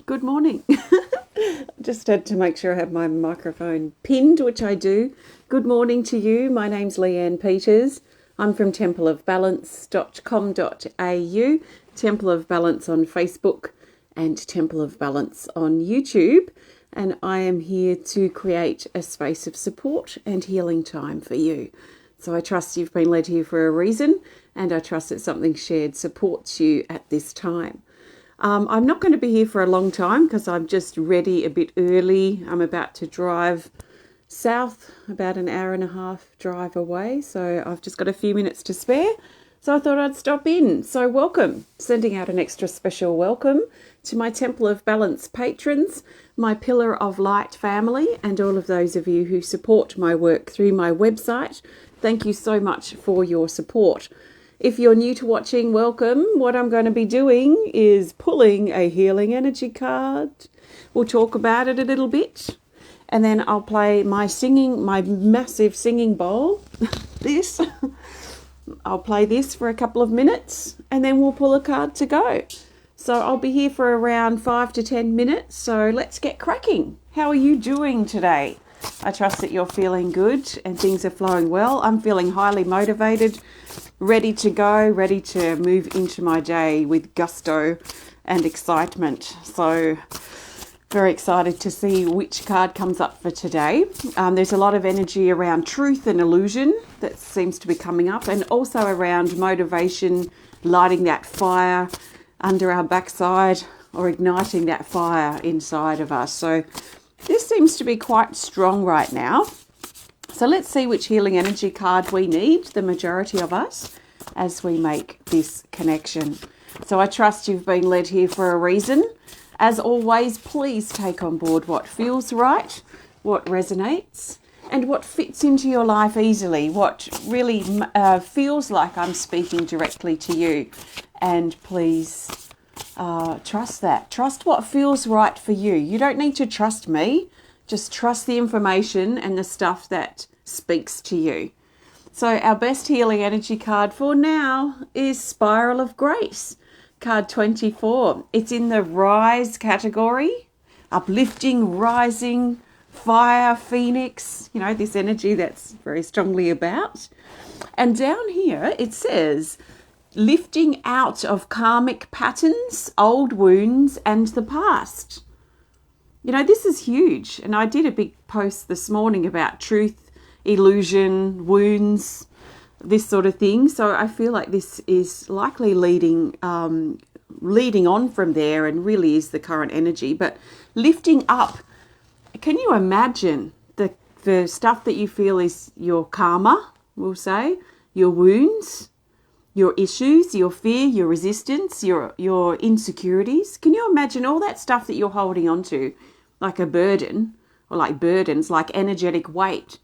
Good morning. Just had to make sure I have my microphone pinned, which I do. Good morning to you. My name's Leanne Peters. I'm from templeofbalance.com.au, Temple of Balance on Facebook and Temple of Balance on YouTube. And I am here to create a space of support and healing time for you. So I trust you've been led here for a reason, and I trust that something shared supports you at this time. I'm not going to be here for a long time because I'm just ready a bit early. I'm about to drive south, about an hour and a half drive away. So I've just got a few minutes to spare. So I thought I'd stop in. So welcome, sending out an extra special welcome to my Temple of Balance patrons, my Pillar of Light family, and all of those of you who support my work through my website. Thank you so much for your support. If you're new to watching, welcome. What I'm going to be doing is pulling a healing energy card. We'll talk about it a little bit. And then I'll play my massive singing bowl. I'll play this for a couple of minutes and then we'll pull a card to go. So I'll be here for around 5 to 10 minutes. So let's get cracking. How are you doing today? I trust that you're feeling good and things are flowing well. I'm feeling highly motivated, ready to go, ready to move into my day with gusto and excitement. So very excited to see which card comes up for today. There's a lot of energy around truth and illusion that seems to be coming up, and also around motivation, lighting that fire under our backside or igniting that fire inside of us. So this seems to be quite strong right now. So let's see which healing energy card we need, the majority of us, as we make this connection. So I trust you've been led here for a reason. As always, please take on board what feels right, what resonates, and what fits into your life easily, what really feels like I'm speaking directly to you. And please trust that. Trust what feels right for you. You don't need to trust me. Just trust the information and the stuff that speaks to you. So our best healing energy card for now is Spiral of Grace, card 24. It's in the Rise category, uplifting, rising, fire, phoenix, this energy that's very strongly about. And down here it says, lifting out of karmic patterns, old wounds, and the past. This is huge. And I did a big post this morning about truth, illusion, wounds, this sort of thing. So I feel like this is likely leading on from there and really is the current energy. But lifting up, can you imagine the stuff that you feel is your karma, we'll say, your wounds, your issues, your fear, your resistance, your insecurities? Can you imagine all that stuff that you're holding on to like a burden, or like burdens, like energetic weight?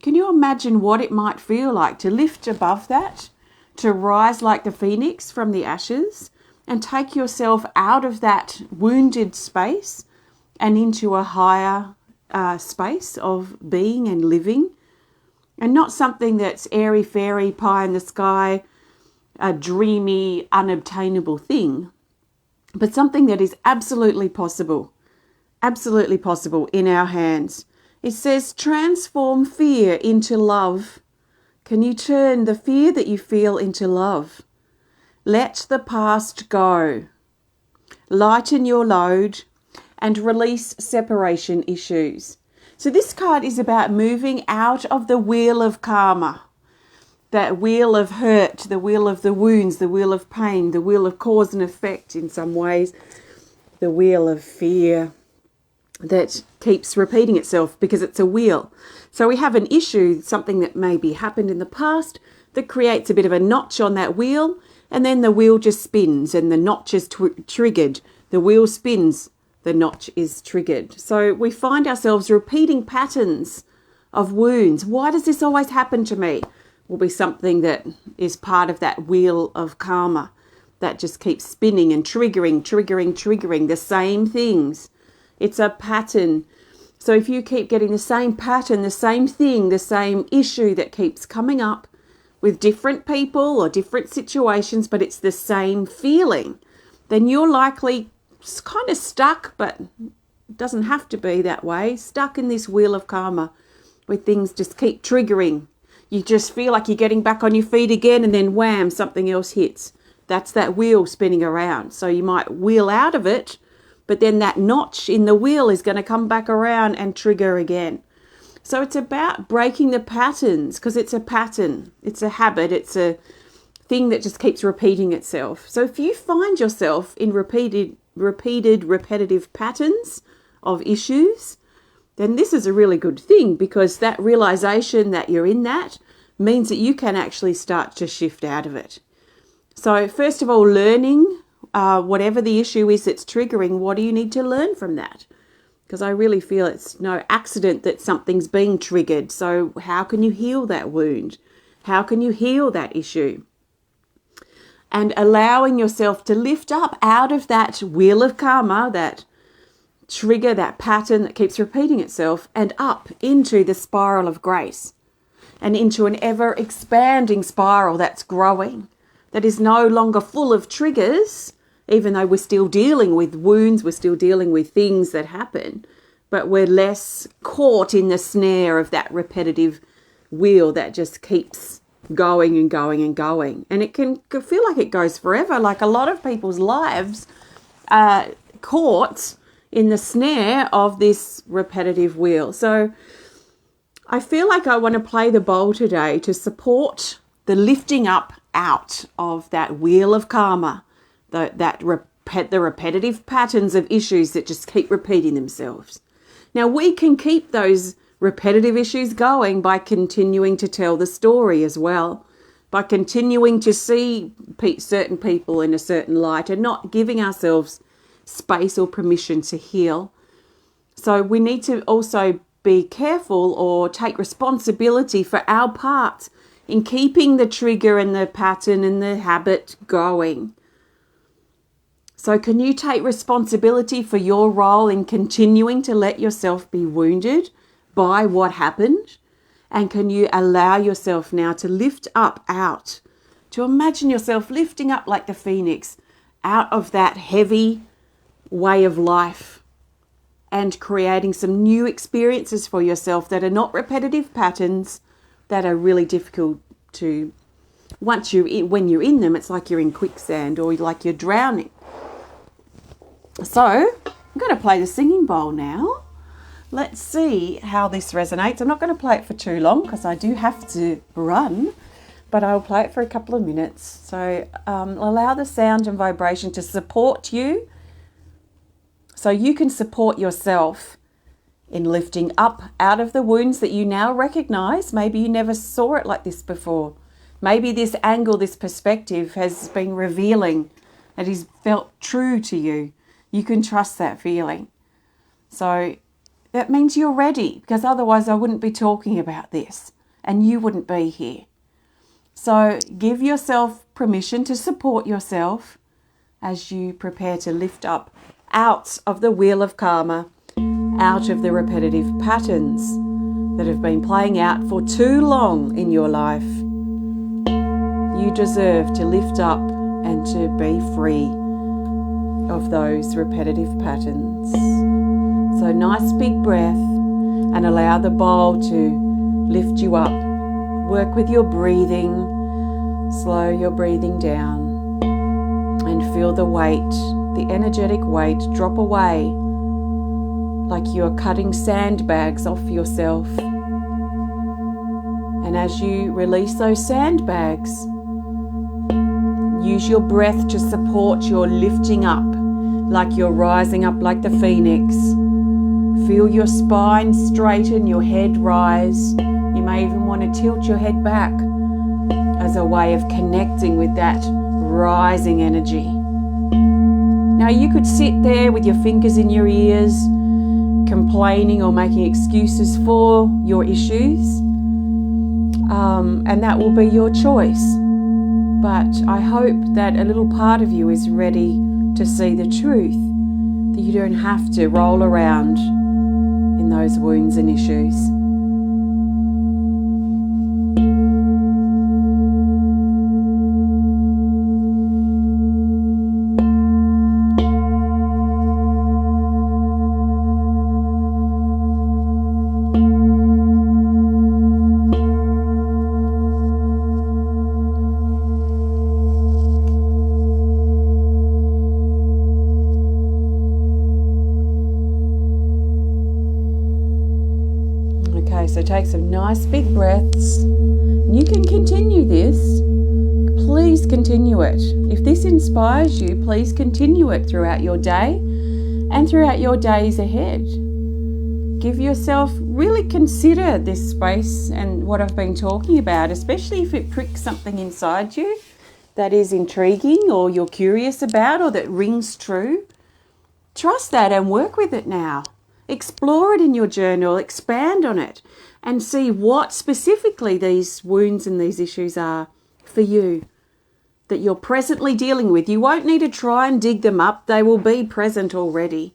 Can you imagine what it might feel like to lift above that, to rise like the phoenix from the ashes and take yourself out of that wounded space and into a higher space of being and living, and not something that's airy-fairy, pie in the sky, a dreamy, unobtainable thing, but something that is absolutely possible in our hands. It says, transform fear into love. Can you turn the fear that you feel into love? Let the past go. Lighten your load and release separation issues. So this card is about moving out of the wheel of karma, that wheel of hurt, the wheel of the wounds, the wheel of pain, the wheel of cause and effect in some ways, the wheel of fear that keeps repeating itself because it's a wheel. So we have an issue, something that maybe happened in the past that creates a bit of a notch on that wheel, and then the wheel just spins and the notch is triggered. The wheel spins, the notch is triggered. So we find ourselves repeating patterns of wounds. Why does this always happen to me? Will be something that is part of that wheel of karma that just keeps spinning and triggering the same things. It's a pattern. So if you keep getting the same pattern, the same thing, the same issue that keeps coming up with different people or different situations, but it's the same feeling, then you're likely kind of stuck, but it doesn't have to be that way, stuck in this wheel of karma where things just keep triggering. You just feel like you're getting back on your feet again, and then wham, something else hits. That's that wheel spinning around. So you might wheel out of it, but then that notch in the wheel is going to come back around and trigger again. So it's about breaking the patterns, because it's a pattern, it's a habit, it's a thing that just keeps repeating itself. So if you find yourself in repeated repetitive patterns of issues, then this is a really good thing, because that realization that you're in that means that you can actually start to shift out of it. So first of all, learning whatever the issue is that's triggering, what do you need to learn from that? Because I really feel it's no accident that something's being triggered. So how can you heal that wound? How can you heal that issue? And allowing yourself to lift up out of that wheel of karma, that trigger, that pattern that keeps repeating itself, and up into the spiral of grace, and into an ever expanding spiral that's growing, that is no longer full of triggers, even though we're still dealing with wounds, we're still dealing with things that happen, but we're less caught in the snare of that repetitive wheel that just keeps going and going and going. And it can feel like it goes forever. Like a lot of people's lives are caught in the snare of this repetitive wheel. So I feel like I want to play the bowl today to support the lifting up out of that wheel of karma, the repetitive patterns of issues that just keep repeating themselves. Now, we can keep those repetitive issues going by continuing to tell the story as well, by continuing to see certain people in a certain light and not giving ourselves space or permission to heal. So we need to also be careful or take responsibility for our part in keeping the trigger and the pattern and the habit going. So can you take responsibility for your role in continuing to let yourself be wounded by what happened? And can you allow yourself now to lift up out, to imagine yourself lifting up like the phoenix out of that heavy way of life and creating some new experiences for yourself that are not repetitive patterns that are really difficult to, when you're in them, it's like you're in quicksand or like you're drowning. So I'm going to play the singing bowl now. Let's see how this resonates. I'm not going to play it for too long because I do have to run, but I'll play it for a couple of minutes. So allow the sound and vibration to support you so you can support yourself in lifting up out of the wounds that you now recognize. Maybe you never saw it like this before. Maybe this angle, this perspective has been revealing and is felt true to you. You can trust that feeling. So that means you're ready, because otherwise I wouldn't be talking about this and you wouldn't be here. So give yourself permission to support yourself as you prepare to lift up out of the wheel of karma, out of the repetitive patterns that have been playing out for too long in your life. You deserve to lift up and to be free of those repetitive patterns. So nice big breath and allow the bowl to lift you up. Work with your breathing. Slow your breathing down and feel the weight, the energetic weight drop away like you're cutting sandbags off yourself. And as you release those sandbags, use your breath to support your lifting up, like you're rising up like the phoenix. Feel your spine straighten, your head rise. You may even want to tilt your head back as a way of connecting with that rising energy. Now you could sit there with your fingers in your ears, complaining or making excuses for your issues, and that will be your choice. But I hope that a little part of you is ready to see the truth, that you don't have to roll around in those wounds and issues. So take some nice big breaths. You can continue this. Please continue it. If this inspires you, please continue it throughout your day and throughout your days ahead. Give yourself, really consider this space and what I've been talking about, especially if it pricks something inside you that is intriguing or you're curious about or that rings true. Trust that and work with it now. Explore it in your journal, expand on it, and see what specifically these wounds and these issues are for you that you're presently dealing with. You won't need to try and dig them up. They will be present already.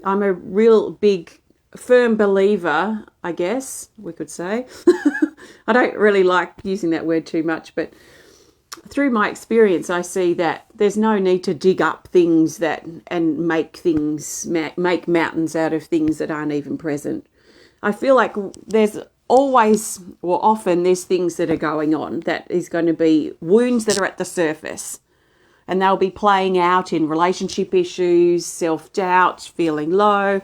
I'm a real big, firm believer, I guess we could say. I don't really like using that word too much, but through my experience, I see that there's no need to dig up things and make mountains out of things that aren't even present. I feel like there's always, or often, there's things that are going on that is going to be wounds that are at the surface, and they'll be playing out in relationship issues, self-doubt, feeling low,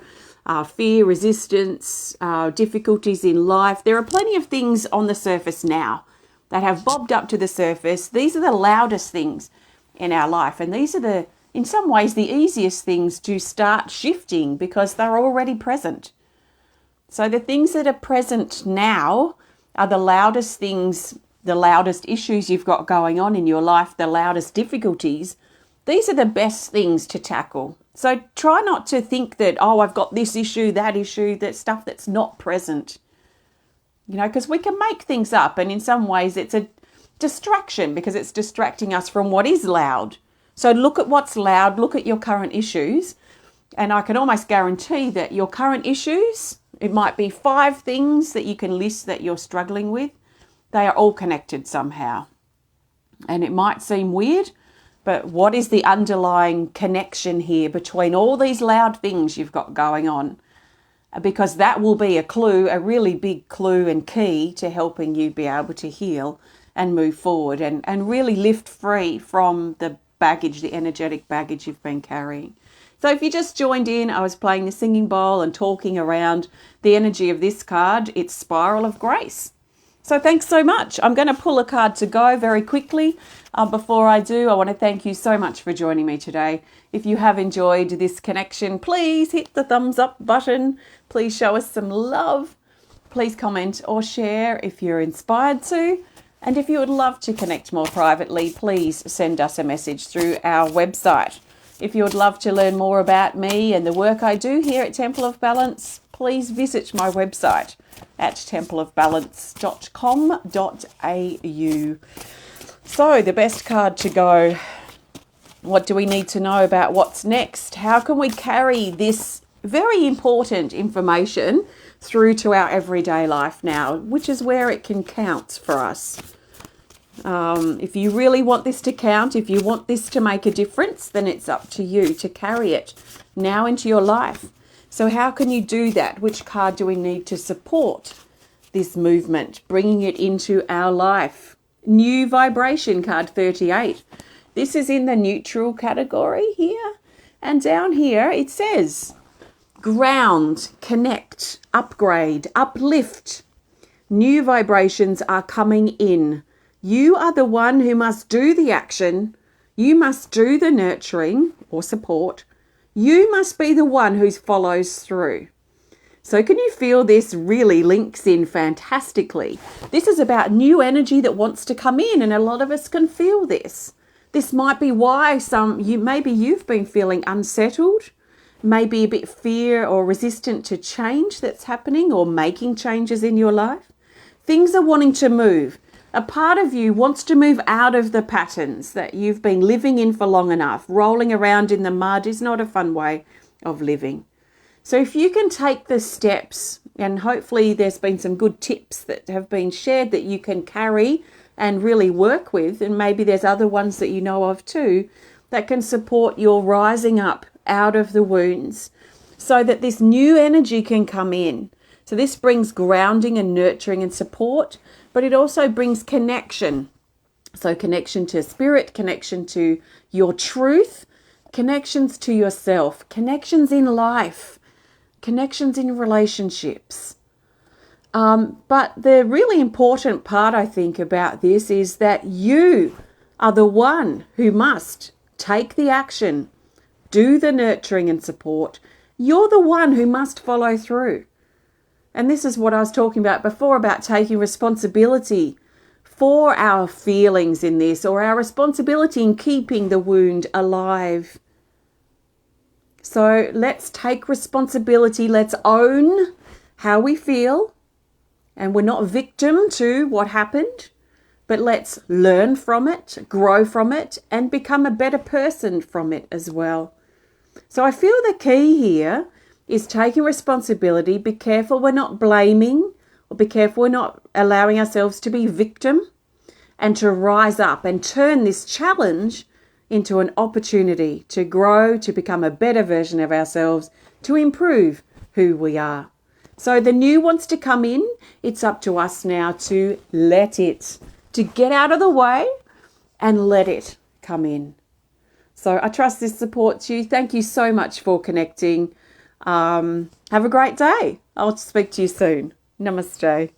fear, resistance, difficulties in life. There are plenty of things on the surface now that have bobbed up to the surface. These are the loudest things in our life, and these are in some ways, the easiest things to start shifting because they're already present. So the things that are present now are the loudest things, the loudest issues you've got going on in your life, the loudest difficulties. These are the best things to tackle. So try not to think that, I've got this issue, that stuff that's not present. Because we can make things up, and in some ways it's a distraction because it's distracting us from what is loud. So look at what's loud, look at your current issues, and I can almost guarantee that your current issues, it might be 5 things that you can list that you're struggling with. They are all connected somehow. And it might seem weird, but what is the underlying connection here between all these loud things you've got going on? Because that will be a clue, a really big clue and key to helping you be able to heal and move forward and really lift free from the baggage, the energetic baggage you've been carrying. So if you just joined in, I was playing the singing bowl and talking around the energy of this card. It's Spiral of Grace. So thanks so much. I'm going to pull a card to go very quickly. Before I do, I want to thank you so much for joining me today. If you have enjoyed this connection, please hit the thumbs up button. Please show us some love. Please comment or share if you're inspired to. And if you would love to connect more privately, please send us a message through our website. If you would love to learn more about me and the work I do here at Temple of Balance, please visit my website at templeofbalance.com.au. So the best card to go. What do we need to know about what's next? How can we carry this very important information through to our everyday life now, which is where it can count for us. If you really want this to count, if you want this to make a difference, then it's up to you to carry it now into your life. So how can you do that? Which card do we need to support this movement, bringing it into our life? New Vibration, card 38. This is in the neutral category here. And down here it says, ground, connect, upgrade, uplift. New vibrations are coming in. You are the one who must do the action. You must do the nurturing or support. You must be the one who follows through. So can you feel this really links in fantastically? This is about new energy that wants to come in, and a lot of us can feel this. This might be why maybe you've been feeling unsettled, maybe a bit fear or resistant to change that's happening or making changes in your life. Things are wanting to move. A part of you wants to move out of the patterns that you've been living in for long enough. Rolling around in the mud is not a fun way of living. So if you can take the steps, and hopefully there's been some good tips that have been shared that you can carry and really work with, and maybe there's other ones that you know of too, that can support your rising up out of the wounds so that this new energy can come in. So this brings grounding and nurturing and support, but it also brings connection. So connection to spirit, connection to your truth, connections to yourself, connections in life, connections in relationships. But the really important part, I think, about this is that you are the one who must take the action, do the nurturing and support. You're the one who must follow through. And this is what I was talking about before, about taking responsibility for our feelings in this, or our responsibility in keeping the wound alive. So let's take responsibility. Let's own how we feel. And we're not victim to what happened, but let's learn from it, grow from it, and become a better person from it as well. So I feel the key here is taking responsibility. Be careful we're not blaming, or be careful we're not allowing ourselves to be victim, and to rise up and turn this challenge into an opportunity to grow, to become a better version of ourselves, to improve who we are. So the new wants to come in. It's up to us now to let it, to get out of the way and let it come in. So I trust this supports you. Thank you so much for connecting. Have a great day. I'll speak to you soon. Namaste.